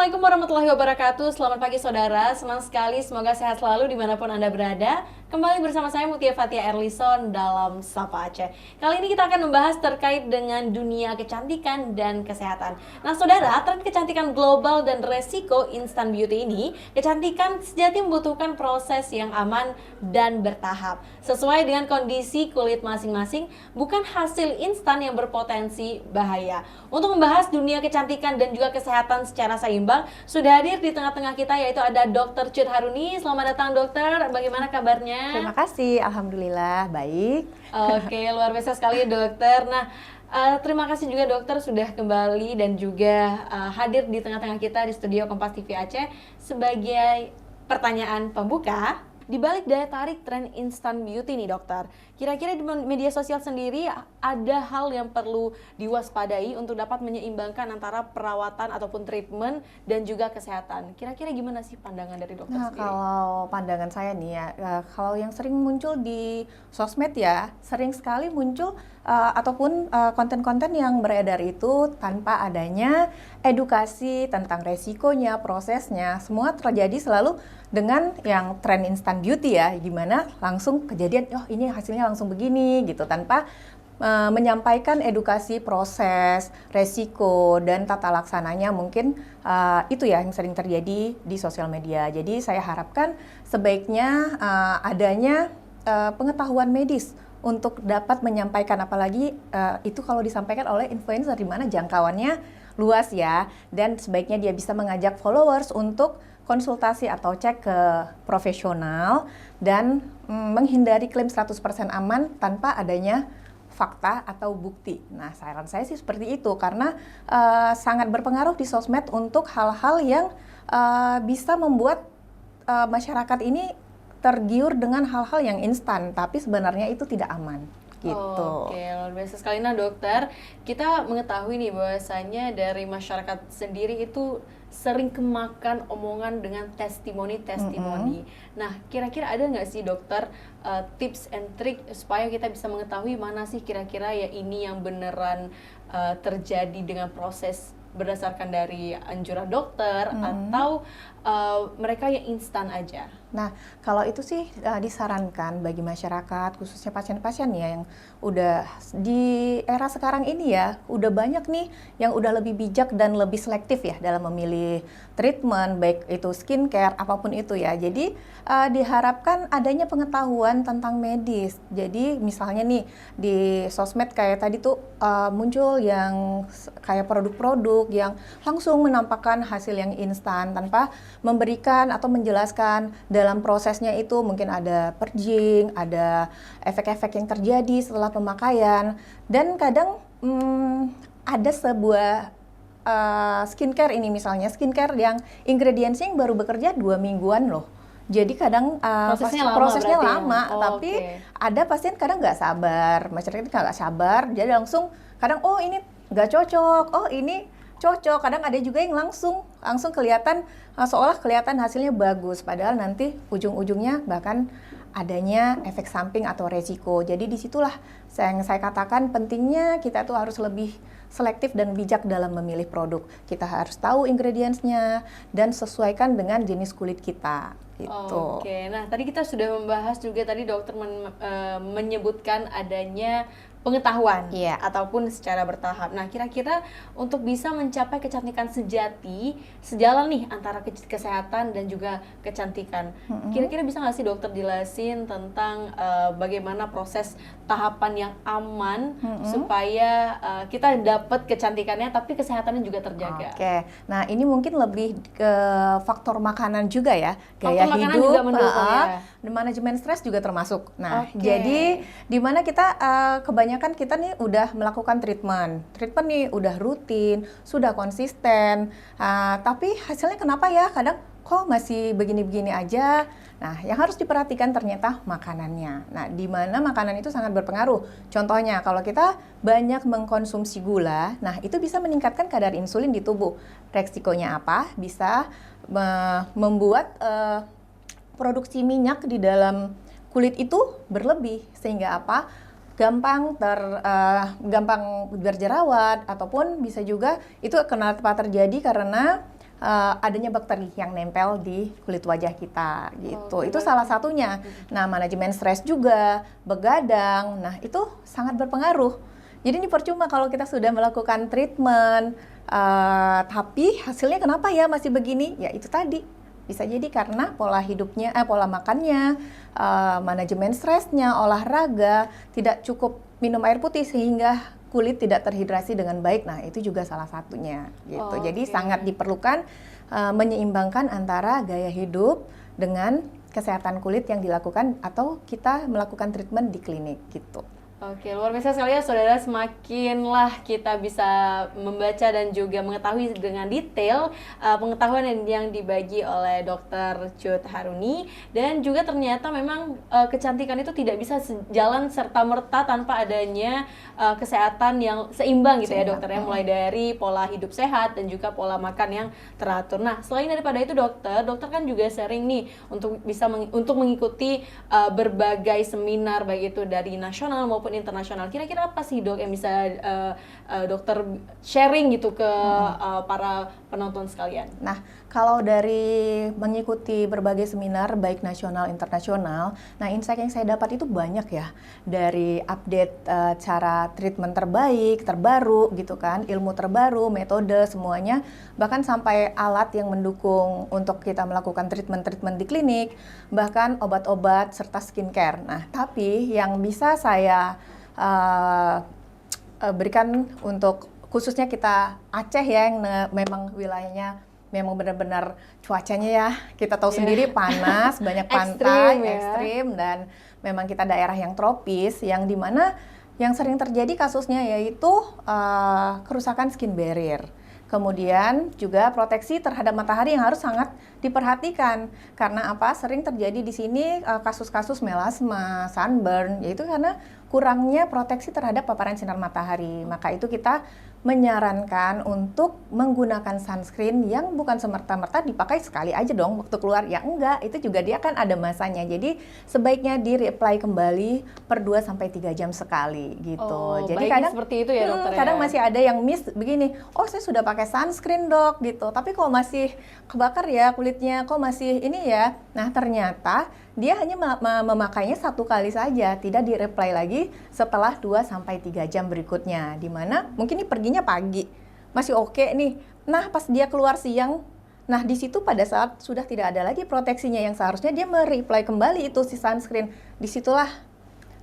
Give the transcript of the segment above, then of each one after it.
Assalamualaikum warahmatullahi wabarakatuh. Selamat pagi saudara, senang sekali, semoga sehat selalu dimanapun Anda berada. Kembali bersama saya Mutia Fatia Erlison dalam Sapa Aceh. Kali ini kita akan membahas terkait dengan dunia kecantikan dan kesehatan. Nah saudara, tren kecantikan global dan resiko instant beauty ini, kecantikan sejati membutuhkan proses yang aman dan bertahap. Sesuai dengan kondisi kulit masing-masing, bukan hasil instan yang berpotensi bahaya. Untuk membahas dunia kecantikan dan juga kesehatan secara seimbang, sudah hadir di tengah-tengah kita yaitu ada Dr. Cut Haruni. Selamat datang dokter, bagaimana kabarnya? Terima kasih, alhamdulillah baik. Oke, luar biasa sekali dokter. Nah, terima kasih juga dokter sudah kembali dan juga hadir di tengah-tengah kita di studio Kompas TV Aceh sebagai pertanyaan pembuka. Di balik daya tarik tren instant beauty nih dokter, kira-kira di media sosial sendiri ada hal yang perlu diwaspadai untuk dapat menyeimbangkan antara perawatan ataupun treatment dan juga kesehatan. Kira-kira gimana sih pandangan dari dokter sendiri? Kalau pandangan saya nih ya, kalau yang sering muncul di sosmed ya, sering sekali muncul ataupun konten-konten yang beredar itu tanpa adanya edukasi tentang resikonya, prosesnya, semua terjadi selalu dengan yang tren instant beauty ya, gimana langsung kejadian, oh ini hasilnya langsung begini gitu, tanpa menyampaikan edukasi proses, resiko, dan tata laksananya mungkin itu ya yang sering terjadi di sosial media. Jadi saya harapkan sebaiknya adanya pengetahuan medis untuk dapat menyampaikan, apalagi itu kalau disampaikan oleh influencer di mana jangkauannya luas ya, dan sebaiknya dia bisa mengajak followers untuk konsultasi atau cek ke profesional dan menghindari klaim 100% aman tanpa adanya fakta atau bukti. Nah, saran saya sih seperti itu karena sangat berpengaruh di sosmed untuk hal-hal yang bisa membuat masyarakat ini tergiur dengan hal-hal yang instan, tapi sebenarnya itu tidak aman. Gitu. Oke, luar biasa sekali. Nah dokter, kita mengetahui nih bahwasanya dari masyarakat sendiri itu sering kemakan omongan dengan testimoni-testimoni. Nah, kira-kira ada nggak sih dokter tips and trick supaya kita bisa mengetahui mana sih kira-kira ya ini yang beneran terjadi dengan proses berdasarkan dari anjuran dokter atau mereka yang instan aja? Nah, kalau itu sih disarankan bagi masyarakat, khususnya pasien-pasien ya yang udah di era sekarang ini ya, udah banyak nih yang udah lebih bijak dan lebih selektif ya dalam memilih treatment, baik itu skincare, apapun itu ya. Jadi diharapkan adanya pengetahuan tentang medis. Jadi misalnya nih di sosmed kayak tadi tuh muncul yang kayak produk-produk yang langsung menampakkan hasil yang instan tanpa memberikan atau menjelaskan dalam prosesnya itu mungkin ada purging, ada efek-efek yang terjadi setelah pemakaian, dan kadang ada sebuah skincare ini misalnya skincare yang ingredientsnya yang baru bekerja 2 mingguan loh. Jadi kadang prosesnya lama ya? tapi ada pasien kadang nggak sabar, masyarakat nggak sabar, jadi langsung kadang oh ini nggak cocok, oh ini cocok. Kadang ada juga yang langsung kelihatan seolah kelihatan hasilnya bagus, padahal nanti ujung-ujungnya bahkan adanya efek samping atau resiko. Jadi disitulah yang saya katakan pentingnya kita tuh harus lebih selektif dan bijak dalam memilih produk. Kita harus tahu ingredientsnya dan sesuaikan dengan jenis kulit kita. Gitu. Oke, nah tadi kita sudah membahas juga tadi dokter menyebutkan adanya pengetahuan ataupun secara bertahap. Nah, kira-kira untuk bisa mencapai kecantikan sejati, sejalan nih antara kesehatan dan juga kecantikan. Kira-kira bisa nggak sih dokter jelasin tentang bagaimana proses tahapan yang aman supaya kita dapat kecantikannya tapi kesehatannya juga terjaga? Oke, nah ini mungkin lebih ke faktor makanan juga ya, gaya hidup, juga mendukung, manajemen stres juga termasuk. Nah, jadi di mana kita kebanyakan kita nih udah melakukan treatment nih udah rutin, sudah konsisten, tapi hasilnya kenapa ya kadang kok masih begini-begini aja. Nah, yang harus diperhatikan ternyata makanannya. Nah, di mana makanan itu sangat berpengaruh. Contohnya, kalau kita banyak mengkonsumsi gula, nah itu bisa meningkatkan kadar insulin di tubuh. Resikonya apa? Bisa membuat produksi minyak di dalam kulit itu berlebih, sehingga apa? Gampang berjerawat, ataupun bisa juga itu kenapa terjadi karena adanya bakteri yang nempel di kulit wajah kita gitu. Oke, Itu salah satunya. Nah, manajemen stres juga, begadang. Nah, itu sangat berpengaruh. Jadi ini percuma kalau kita sudah melakukan treatment, tapi hasilnya kenapa ya masih begini? Ya itu tadi. Bisa jadi karena pola hidupnya, pola makannya, manajemen stresnya, olahraga, tidak cukup minum air putih sehingga kulit tidak terhidrasi dengan baik. Nah, itu juga salah satunya gitu. Jadi sangat diperlukan menyeimbangkan antara gaya hidup dengan kesehatan kulit yang dilakukan atau kita melakukan treatment di klinik gitu. Oke, luar biasa sekali ya saudara, semakinlah kita bisa membaca dan juga mengetahui dengan detail pengetahuan yang dibagi oleh Dr. Cut Haruni, dan juga ternyata memang kecantikan itu tidak bisa jalan serta-merta tanpa adanya kesehatan yang seimbang gitu ya dokter ya, mulai dari pola hidup sehat dan juga pola makan yang teratur. Nah, selain daripada itu dokter kan juga sering nih untuk bisa untuk mengikuti berbagai seminar baik itu dari nasional maupun internasional. Kira-kira apa sih dok yang bisa dokter sharing gitu ke para penonton sekalian? Nah, kalau dari mengikuti berbagai seminar baik nasional internasional, nah insight yang saya dapat itu banyak ya, dari update cara treatment terbaik, terbaru gitu kan, ilmu terbaru, metode semuanya, bahkan sampai alat yang mendukung untuk kita melakukan treatment di klinik, bahkan obat-obat serta skincare. Nah, tapi yang bisa saya berikan untuk khususnya kita Aceh ya, yang memang wilayahnya memang benar-benar cuacanya ya kita tahu sendiri panas, banyak pantai, ekstrim, dan memang kita daerah yang tropis yang dimana yang sering terjadi kasusnya yaitu kerusakan skin barrier. Kemudian juga proteksi terhadap matahari yang harus sangat diperhatikan. Karena apa? Sering terjadi di sini kasus-kasus melasma, sunburn, yaitu karena kurangnya proteksi terhadap paparan sinar matahari. Maka itu kita menyarankan untuk menggunakan sunscreen yang bukan semerta-merta dipakai sekali aja dong waktu keluar. Ya enggak, itu juga dia kan ada masanya. Jadi sebaiknya di-reapply kembali per 2-3 jam sekali gitu. Oh, jadi kadang seperti itu ya dokter ya? Kadang masih ada yang miss begini, oh saya sudah pakai sunscreen dok gitu, tapi kok masih kebakar ya kulitnya, kok masih ini ya. Nah ternyata dia hanya memakainya 1 kali saja, tidak di-reapply lagi setelah 2-3 jam berikutnya. Dimana mungkin ini perginya pagi, masih oke nih. Nah pas dia keluar siang, nah di situ pada saat sudah tidak ada lagi proteksinya yang seharusnya dia me-reapply kembali itu si sunscreen. Disitulah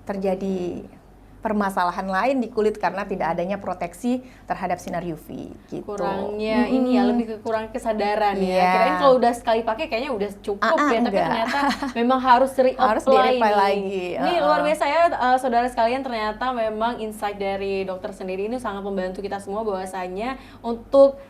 terjadi permasalahan lain di kulit karena tidak adanya proteksi terhadap sinar UV gitu. Kurangnya ini ya, lebih ke kurang kesadaran ya. Kirain kalau udah sekali pakai kayaknya udah cukup ya, tapi ternyata memang harus di-reapply lagi. Ini luar biasa ya saudara sekalian, ternyata memang insight dari dokter sendiri ini sangat membantu kita semua bahwasanya untuk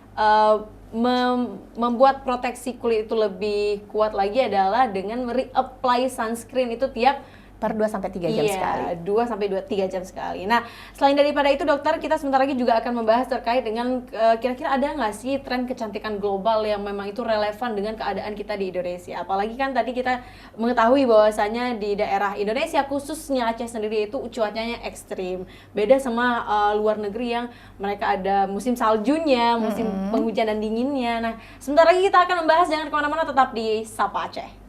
membuat proteksi kulit itu lebih kuat lagi adalah dengan re-apply sunscreen itu tiap per 2-3 jam sekali. 2-3 jam sekali. Nah, selain daripada itu dokter, kita sebentar lagi juga akan membahas terkait dengan kira-kira ada nggak sih tren kecantikan global yang memang itu relevan dengan keadaan kita di Indonesia. Apalagi kan tadi kita mengetahui bahwasanya di daerah Indonesia, khususnya Aceh sendiri itu cuacanya ekstrim. Beda sama luar negeri yang mereka ada musim saljunya, musim penghujan dan dinginnya. Nah, sebentar lagi kita akan membahas, jangan kemana-mana, tetap di Sapa Aceh.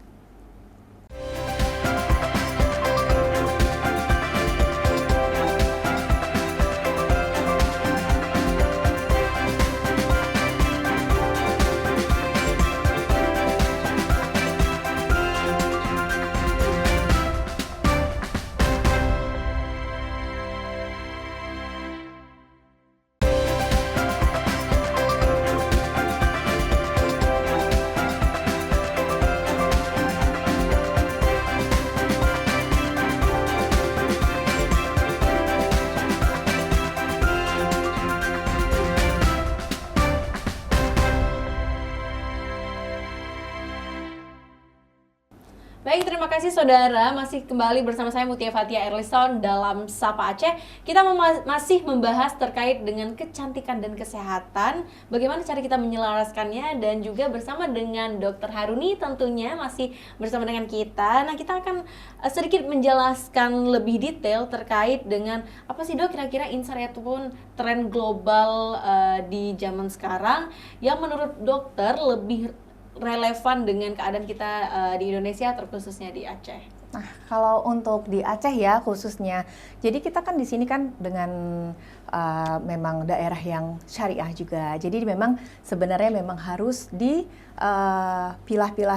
kasih saudara, masih kembali bersama saya Mutia Fatia Erlison dalam Sapa Aceh. Kita masih membahas terkait dengan kecantikan dan kesehatan, bagaimana cara kita menyelaraskannya, dan juga bersama dengan Dr. Haruni tentunya masih bersama dengan kita. Nah, kita akan sedikit menjelaskan lebih detail terkait dengan apa sih Dok kira-kira insight ataupun tren global di zaman sekarang yang menurut dokter lebih relevan dengan keadaan kita di Indonesia, terkhususnya di Aceh. Nah, kalau untuk di Aceh ya khususnya, jadi kita kan di sini kan dengan memang daerah yang syariah juga. Jadi memang sebenarnya memang harus dipilah-pilah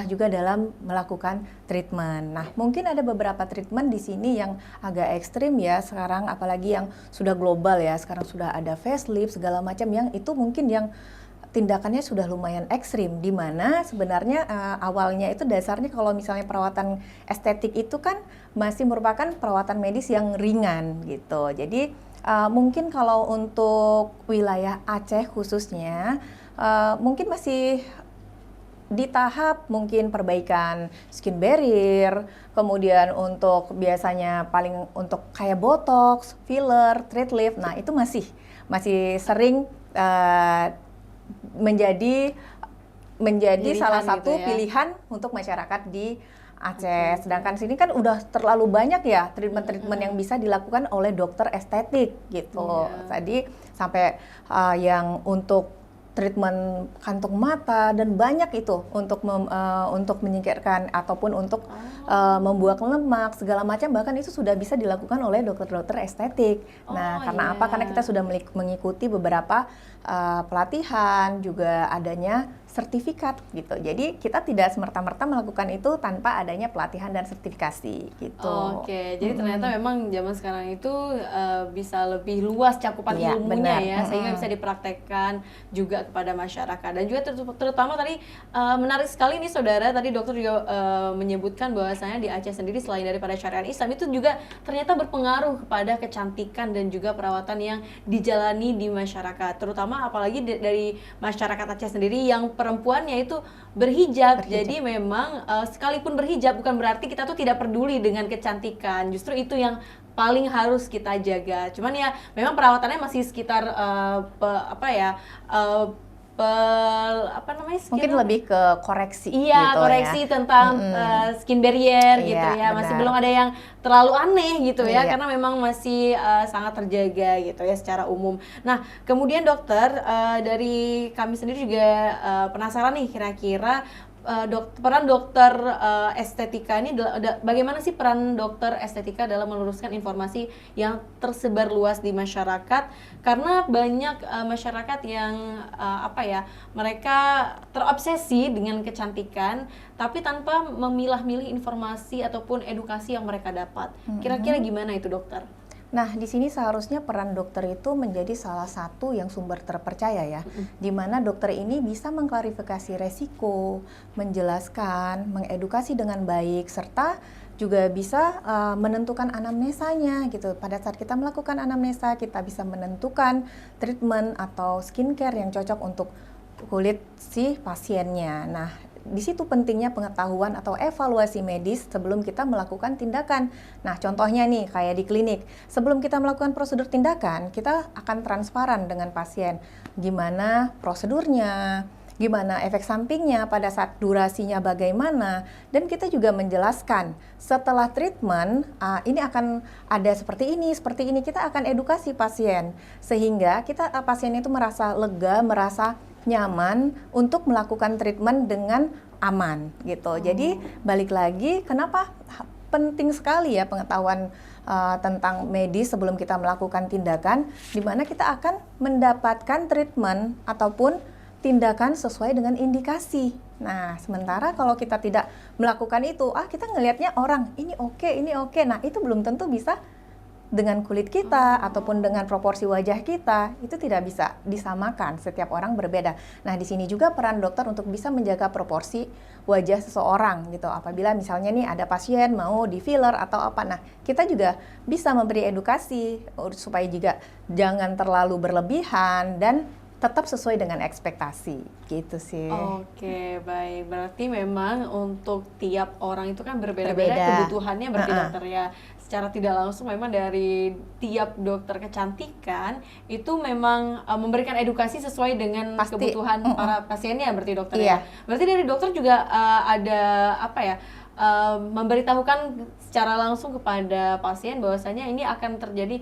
juga dalam melakukan treatment. Nah, mungkin ada beberapa treatment di sini yang agak ekstrim ya sekarang, apalagi yang sudah global ya. Sekarang sudah ada facelift segala macam yang itu mungkin yang tindakannya sudah lumayan ekstrim, di mana sebenarnya awalnya itu dasarnya kalau misalnya perawatan estetik itu kan masih merupakan perawatan medis yang ringan gitu. Jadi mungkin kalau untuk wilayah Aceh khususnya mungkin masih di tahap mungkin perbaikan skin barrier, kemudian untuk biasanya paling untuk kayak botox, filler, thread lift, nah itu masih sering menjadi pilihan salah satu gitu ya, pilihan untuk masyarakat di Aceh. Sedangkan sini kan udah terlalu banyak ya treatment-treatment yang bisa dilakukan oleh dokter estetik gitu. Tadi sampai yang untuk treatment kantong mata dan banyak itu untuk menyingkirkan ataupun untuk membuang lemak segala macam, bahkan itu sudah bisa dilakukan oleh dokter-dokter estetik. Nah, karena apa? Karena kita sudah mengikuti beberapa pelatihan, juga adanya sertifikat gitu. Jadi kita tidak semerta-merta melakukan itu tanpa adanya pelatihan dan sertifikasi gitu. Oke, jadi ternyata memang zaman sekarang itu bisa lebih luas cakupan ilmunya ya, sehingga bisa dipraktekkan juga kepada masyarakat. Dan juga terutama tadi menarik sekali nih saudara, tadi dokter juga menyebutkan bahwasanya di Aceh sendiri selain daripada syariat Islam itu juga ternyata berpengaruh kepada kecantikan dan juga perawatan yang dijalani di masyarakat. Terutama apalagi dari masyarakat Aceh sendiri yang perempuannya itu berhijab. Jadi memang sekalipun berhijab bukan berarti kita tuh tidak peduli dengan kecantikan. Justru itu yang paling harus kita jaga. Cuman ya memang perawatannya masih sekitar mungkin lebih ke koreksi gitu koreksi ya, tentang skin barrier gitu ya. Masih belum ada yang terlalu aneh gitu ya, karena memang masih sangat terjaga gitu ya secara umum. Nah, kemudian dokter, dari kami sendiri juga penasaran nih kira-kira peran dokter estetika ini, bagaimana sih peran dokter estetika dalam meluruskan informasi yang tersebar luas di masyarakat, karena banyak masyarakat yang mereka terobsesi dengan kecantikan tapi tanpa memilah-milih informasi ataupun edukasi yang mereka dapat. Kira-kira gimana itu dokter? Nah, di sini seharusnya peran dokter itu menjadi salah satu yang sumber terpercaya ya, di mana dokter ini bisa mengklarifikasi resiko, menjelaskan, mengedukasi dengan baik, serta juga bisa menentukan anamnesanya gitu. Pada saat kita melakukan anamnesa, kita bisa menentukan treatment atau skincare yang cocok untuk kulit si pasiennya. Nah, di situ pentingnya pengetahuan atau evaluasi medis sebelum kita melakukan tindakan. Nah, contohnya nih kayak di klinik, sebelum kita melakukan prosedur tindakan, kita akan transparan dengan pasien. Gimana prosedurnya, gimana efek sampingnya pada saat durasinya bagaimana, dan kita juga menjelaskan setelah treatment ini akan ada seperti ini, kita akan edukasi pasien sehingga pasien itu merasa lega, merasa nyaman untuk melakukan treatment dengan aman gitu. Jadi balik lagi, kenapa penting sekali ya pengetahuan tentang medis sebelum kita melakukan tindakan, di mana kita akan mendapatkan treatment ataupun tindakan sesuai dengan indikasi. Nah, sementara kalau kita tidak melakukan itu, kita ngelihatnya orang ini oke, nah itu belum tentu bisa dengan kulit kita ataupun dengan proporsi wajah kita, itu tidak bisa disamakan, setiap orang berbeda. Nah, di sini juga peran dokter untuk bisa menjaga proporsi wajah seseorang gitu. Apabila misalnya nih ada pasien mau di filler atau apa, nah kita juga bisa memberi edukasi supaya juga jangan terlalu berlebihan dan tetap sesuai dengan ekspektasi, gitu sih. Oke, baik. Berarti memang untuk tiap orang itu kan berbeda-beda Berbeda. kebutuhannya berarti dokter ya. Secara tidak langsung memang dari tiap dokter kecantikan itu memang memberikan edukasi sesuai dengan Pasti. kebutuhan para pasiennya berarti dokter Iya. ya. Berarti dari dokter juga ada apa ya? Memberitahukan secara langsung kepada pasien bahwasanya ini akan terjadi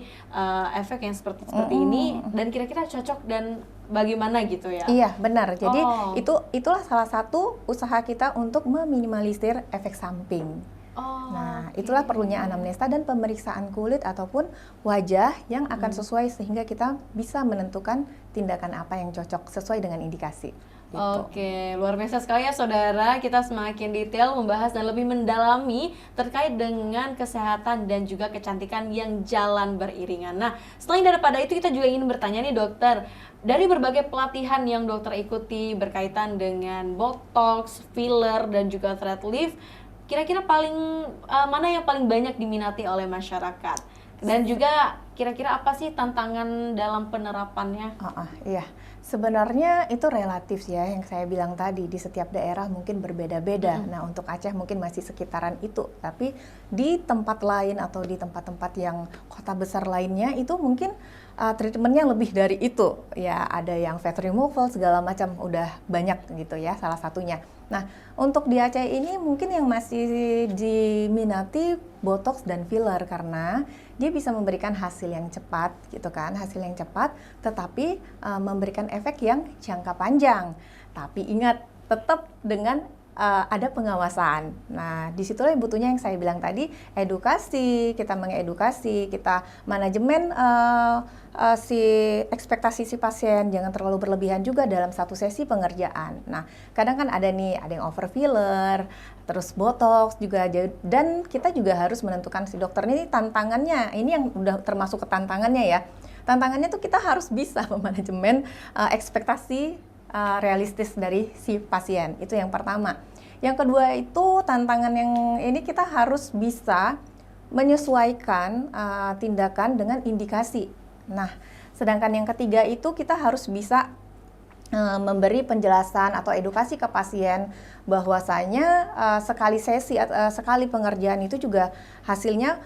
efek yang seperti ini dan kira-kira cocok dan bagaimana gitu ya. Iya, benar. Jadi Oh. itulah salah satu usaha kita untuk meminimalisir efek samping. Oh, Nah, oke. itulah perlunya anamnesa dan pemeriksaan kulit ataupun wajah yang akan sesuai sehingga kita bisa menentukan tindakan apa yang cocok sesuai dengan indikasi. Gitu. Oke, luar biasa sekali ya saudara. Kita semakin detail membahas dan lebih mendalami terkait dengan kesehatan dan juga kecantikan yang jalan beriringan. Nah, selain daripada itu kita juga ingin bertanya nih dokter, dari berbagai pelatihan yang dokter ikuti berkaitan dengan botox, filler dan juga thread lift, kira-kira paling mana yang paling banyak diminati oleh masyarakat? Dan juga kira-kira apa sih tantangan dalam penerapannya? Iya, sebenarnya itu relatif ya yang saya bilang tadi, di setiap daerah mungkin berbeda-beda. Nah, untuk Aceh mungkin masih sekitaran itu, tapi di tempat lain atau di tempat-tempat yang kota besar lainnya itu mungkin treatmentnya lebih dari itu. Ya, ada yang fat removal segala macam, udah banyak gitu ya salah satunya. Nah, untuk di Aceh ini mungkin yang masih diminati botox dan filler karena dia bisa memberikan hasil yang cepat gitu kan, hasil yang cepat tetapi memberikan efek yang jangka panjang. Tapi ingat, tetap dengan ada pengawasan. Nah, disitulah yang butuhnya yang saya bilang tadi, edukasi, kita mengedukasi, kita manajemen si ekspektasi si pasien, jangan terlalu berlebihan juga dalam satu sesi pengerjaan. Nah, kadang kan ada yang over filler, terus botox juga, dan kita juga harus menentukan si dokter ini tantangannya, ini yang udah termasuk ke tantangannya ya. Tantangannya tuh kita harus bisa memanajemen ekspektasi realistis dari si pasien, itu yang pertama. Yang kedua itu tantangan yang ini kita harus bisa menyesuaikan tindakan dengan indikasi. Nah, sedangkan yang ketiga itu kita harus bisa memberi penjelasan atau edukasi ke pasien bahwasanya sekali sesi, sekali pengerjaan itu juga hasilnya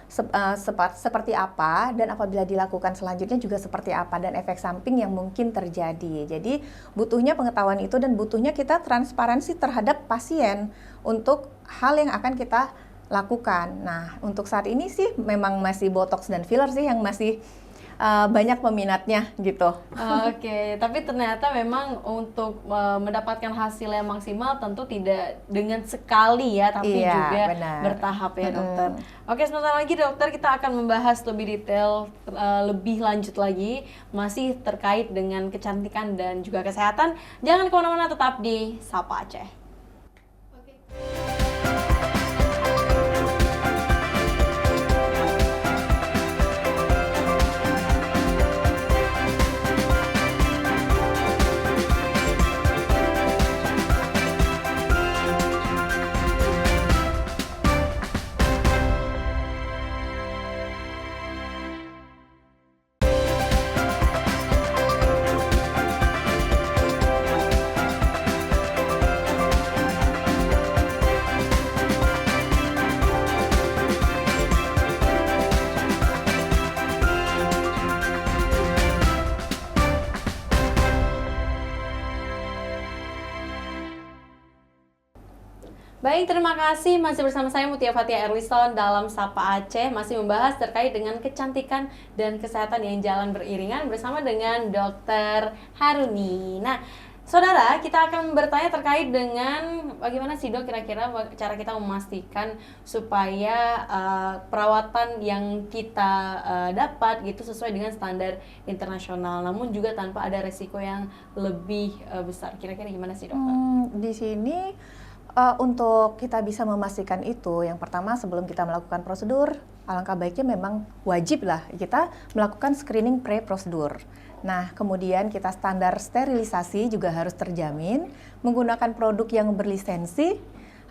seperti apa, dan apabila dilakukan selanjutnya juga seperti apa, dan efek samping yang mungkin terjadi. Jadi butuhnya pengetahuan itu dan butuhnya kita transparansi terhadap pasien untuk hal yang akan kita lakukan. Nah, untuk saat ini sih memang masih botox dan filler sih yang masih banyak peminatnya gitu. Oke, tapi ternyata memang untuk mendapatkan hasil yang maksimal tentu tidak dengan sekali ya, tapi Iya, juga benar. bertahap ya dokter. Oke, sebentar lagi dokter kita akan membahas lebih detail, lebih lanjut lagi, masih terkait dengan kecantikan dan juga kesehatan. Jangan kemana-mana, tetap di Sapa Aceh. Baik, terima kasih. Masih bersama saya Mutia Fatia Erlison dalam Sapa Aceh, masih membahas terkait dengan kecantikan dan kesehatan yang jalan beriringan bersama dengan Dr. Haruni. Nah, saudara, kita akan bertanya terkait dengan bagaimana sih dok kira-kira cara kita memastikan supaya perawatan yang kita dapat gitu sesuai dengan standar internasional, namun juga tanpa ada resiko yang lebih besar. Kira-kira gimana sih dokter? Di sini untuk kita bisa memastikan itu, yang pertama sebelum kita melakukan prosedur, alangkah baiknya memang wajib lah kita melakukan screening pre-prosedur. Nah, kemudian kita standar sterilisasi juga harus terjamin, menggunakan produk yang berlisensi,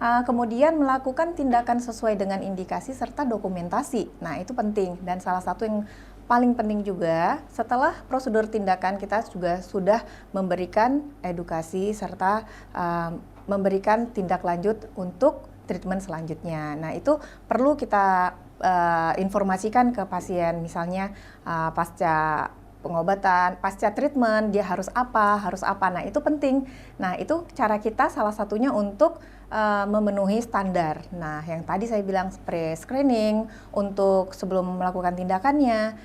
kemudian melakukan tindakan sesuai dengan indikasi serta dokumentasi. Nah, itu penting, dan salah satu yang paling penting juga setelah prosedur tindakan kita juga sudah memberikan edukasi serta memberikan tindak lanjut untuk treatment selanjutnya. Nah, itu perlu kita informasikan ke pasien, misalnya pasca pengobatan, pasca treatment dia harus apa. Nah, itu penting. Nah, itu cara kita salah satunya untuk memenuhi standar. Nah, yang tadi saya bilang pre-screening untuk sebelum melakukan tindakannya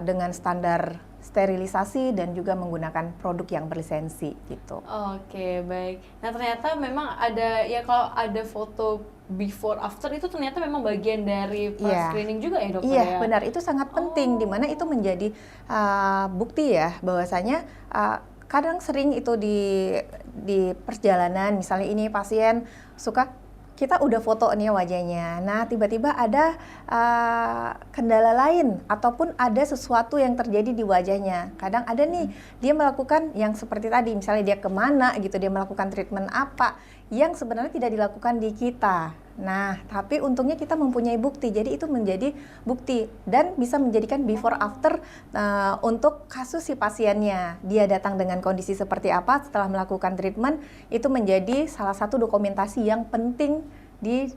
dengan standar sterilisasi dan juga menggunakan produk yang berlisensi gitu. Oke, baik. Nah, ternyata memang ada ya, kalau ada foto before after itu ternyata memang bagian dari screening juga ya, Dokter Iya, ya? benar. Itu sangat penting di mana itu menjadi bukti ya bahwasanya kadang sering itu di perjalanan, misalnya ini pasien suka kita udah foto nih wajahnya, nah tiba-tiba ada kendala lain ataupun ada sesuatu yang terjadi di wajahnya. Kadang ada nih dia melakukan yang seperti tadi, misalnya dia kemana gitu, dia melakukan treatment apa yang sebenarnya tidak dilakukan di kita. Nah, tapi untungnya kita mempunyai bukti, jadi itu menjadi bukti dan bisa menjadikan before after untuk kasus si pasiennya. Dia datang dengan kondisi seperti apa setelah melakukan treatment, itu menjadi salah satu dokumentasi yang penting di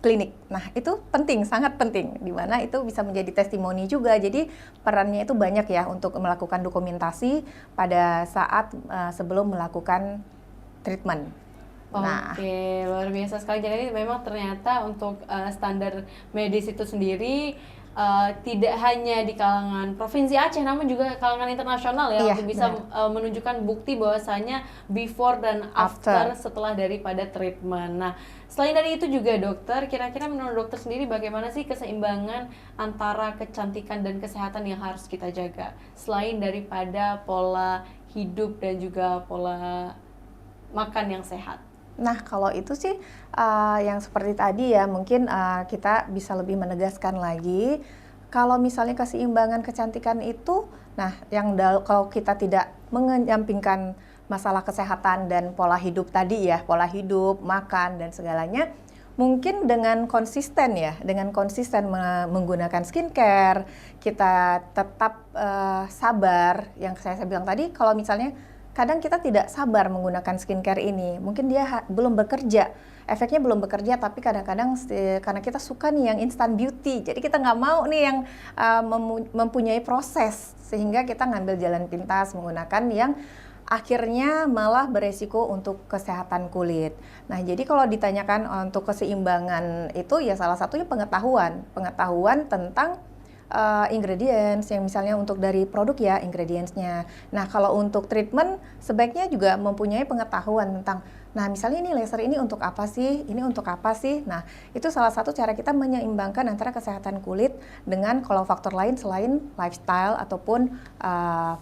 klinik. Nah, itu penting, sangat penting, di mana itu bisa menjadi testimoni juga. Jadi perannya itu banyak ya untuk melakukan dokumentasi pada saat sebelum melakukan treatment. Oke, luar biasa sekali. Jadi memang ternyata untuk standar medis itu sendiri tidak hanya di kalangan Provinsi Aceh, namun juga kalangan internasional ya, untuk bisa menunjukkan bukti bahwasanya before dan after setelah daripada treatment. Nah, selain dari itu juga dokter, kira-kira menurut dokter sendiri bagaimana sih keseimbangan antara kecantikan dan kesehatan yang harus kita jaga? Selain daripada pola hidup dan juga pola makan yang sehat. Nah, kalau itu sih yang seperti tadi ya, mungkin kita bisa lebih menegaskan lagi. Kalau misalnya keseimbangan kecantikan itu, nah kalau kita tidak menyampingkan masalah kesehatan dan pola hidup tadi ya, pola hidup, makan dan segalanya, mungkin dengan konsisten ya, menggunakan skincare, kita tetap sabar. Yang saya bilang tadi, kalau misalnya kadang kita tidak sabar menggunakan skincare ini, mungkin dia belum bekerja, efeknya belum bekerja, tapi kadang-kadang karena kita suka nih yang instant beauty, jadi kita nggak mau nih yang mempunyai proses, sehingga kita ngambil jalan pintas menggunakan yang akhirnya malah beresiko untuk kesehatan kulit. Nah, jadi kalau ditanyakan untuk keseimbangan itu ya salah satunya pengetahuan tentang ingredients, yang misalnya untuk dari produk ya ingredientsnya. Nah, kalau untuk treatment sebaiknya juga mempunyai pengetahuan tentang, nah misalnya ini laser ini untuk apa sih, ini untuk apa sih. Nah, itu salah satu cara kita menyeimbangkan antara kesehatan kulit dengan kalau faktor lain selain lifestyle ataupun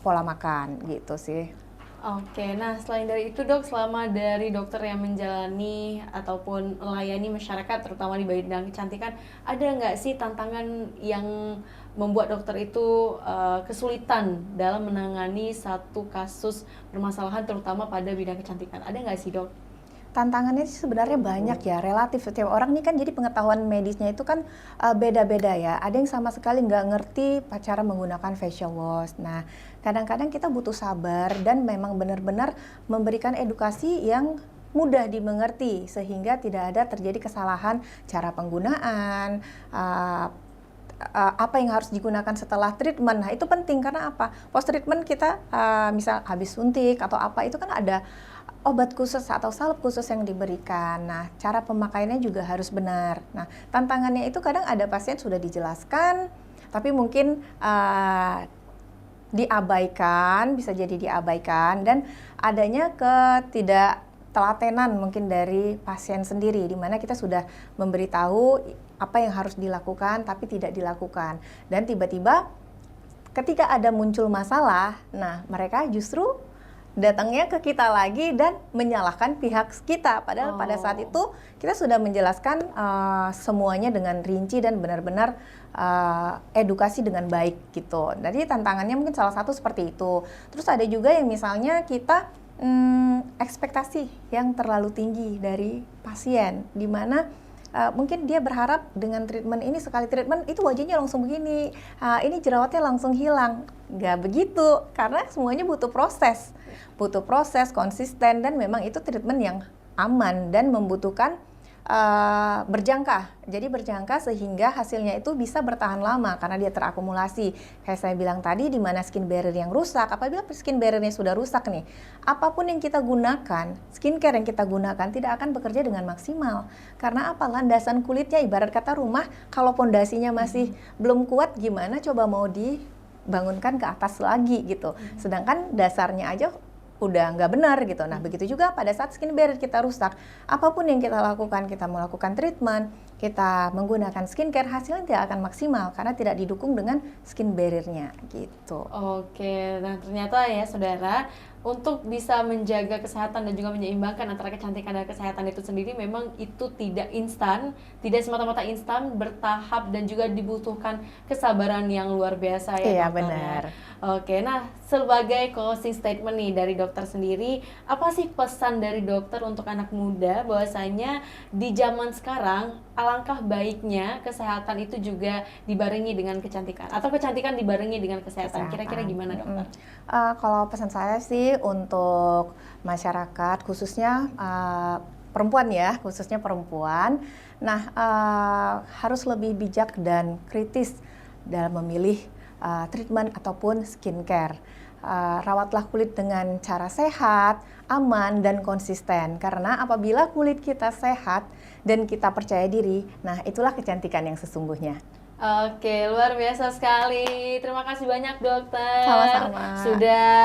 pola makan gitu sih. Oke, nah selain dari itu dok, selama dari dokter yang menjalani ataupun melayani masyarakat terutama di bidang kecantikan, ada nggak sih tantangan yang membuat dokter itu kesulitan dalam menangani satu kasus permasalahan terutama pada bidang kecantikan? Ada nggak sih dok? Tantangannya sih sebenarnya banyak ya, relatif setiap orang nih kan, jadi pengetahuan medisnya itu kan beda-beda ya. Ada yang sama sekali nggak ngerti cara menggunakan facial wash. Nah, kadang-kadang kita butuh sabar dan memang benar-benar memberikan edukasi yang mudah dimengerti sehingga tidak ada terjadi kesalahan cara penggunaan, apa yang harus digunakan setelah treatment. Nah, itu penting karena apa? Post treatment kita misal habis suntik atau apa, itu kan ada obat khusus atau salep khusus yang diberikan. Nah, cara pemakaiannya juga harus benar. Nah, tantangannya itu kadang ada pasien sudah dijelaskan, tapi mungkin diabaikan, bisa jadi diabaikan, dan adanya ketidaktelatenan mungkin dari pasien sendiri, di mana kita sudah memberitahu apa yang harus dilakukan, tapi tidak dilakukan. Dan tiba-tiba ketika ada muncul masalah, nah mereka justru datangnya ke kita lagi dan menyalahkan pihak kita. Padahal pada saat itu kita sudah menjelaskan semuanya dengan rinci dan benar-benar edukasi dengan baik gitu. Jadi tantangannya mungkin salah satu seperti itu. Terus ada juga yang misalnya kita ekspektasi yang terlalu tinggi dari pasien, di mana mungkin dia berharap dengan treatment ini, sekali treatment itu wajahnya langsung begini, ini jerawatnya langsung hilang. Nggak begitu, karena semuanya butuh proses konsisten, dan memang itu treatment yang aman dan membutuhkan berjangka. Jadi berjangka sehingga hasilnya itu bisa bertahan lama karena dia terakumulasi. Kayak saya bilang tadi, di mana skin barrier yang rusak, apabila skin barriernya sudah rusak nih, apapun yang kita gunakan, skincare yang kita gunakan tidak akan bekerja dengan maksimal. Karena apa? Landasan kulitnya ibarat kata rumah, kalau pondasinya masih belum kuat, gimana coba mau dibangunkan ke atas lagi gitu. Sedangkan dasarnya aja udah nggak benar gitu. Nah, begitu juga pada saat skin barrier kita rusak, apapun yang kita lakukan, kita melakukan treatment, kita menggunakan skincare, hasilnya tidak akan maksimal karena tidak didukung dengan skin barrier-nya gitu. Oke, nah ternyata ya saudara, untuk bisa menjaga kesehatan dan juga menyeimbangkan antara kecantikan dan kesehatan itu sendiri memang itu tidak instan, tidak semata-mata instan, bertahap dan juga dibutuhkan kesabaran yang luar biasa ya Iya, dokter, benar. ya. Oke, nah sebagai closing statement nih dari dokter sendiri, apa sih pesan dari dokter untuk anak muda bahwasanya di zaman sekarang alangkah baiknya kesehatan itu juga dibarengi dengan kecantikan atau kecantikan dibarengi dengan kesehatan. Kira-kira gimana dokter? Kalau pesan saya sih untuk masyarakat, khususnya perempuan ya, khususnya perempuan, nah harus lebih bijak dan kritis dalam memilih treatment ataupun skincare. Rawatlah kulit dengan cara sehat, aman, dan konsisten. Karena apabila kulit kita sehat dan kita percaya diri, nah itulah kecantikan yang sesungguhnya. Oke, luar biasa sekali. Terima kasih banyak dokter. Sama-sama. Sudah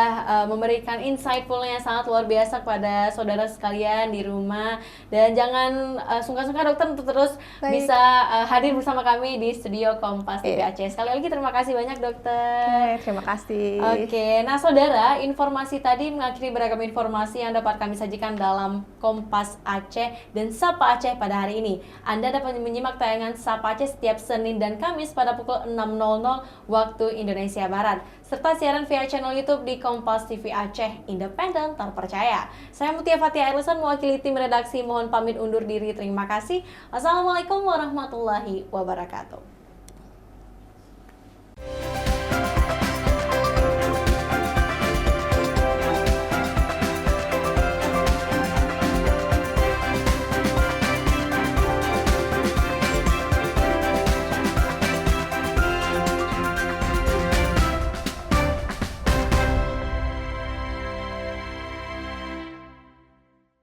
memberikan insightful-nya sangat luar biasa kepada saudara sekalian di rumah. Dan jangan sungkan-sungkan dokter untuk terus bisa hadir bersama kami di studio Kompas TV Aceh. Sekali lagi terima kasih banyak dokter. Terima kasih. Oke, nah saudara, informasi tadi mengakhiri beragam informasi yang dapat kami sajikan dalam Kompas Aceh dan Sapa Aceh pada hari ini. Anda dapat menyimak tayangan Sapa Aceh setiap Senin dan Kamis pada pukul 6.00 waktu Indonesia Barat, serta siaran via channel YouTube di Kompas TV Aceh, independen terpercaya. Saya Mutia Fatia Erlison mewakili tim redaksi, mohon pamit undur diri. Terima kasih. Wassalamualaikum warahmatullahi wabarakatuh.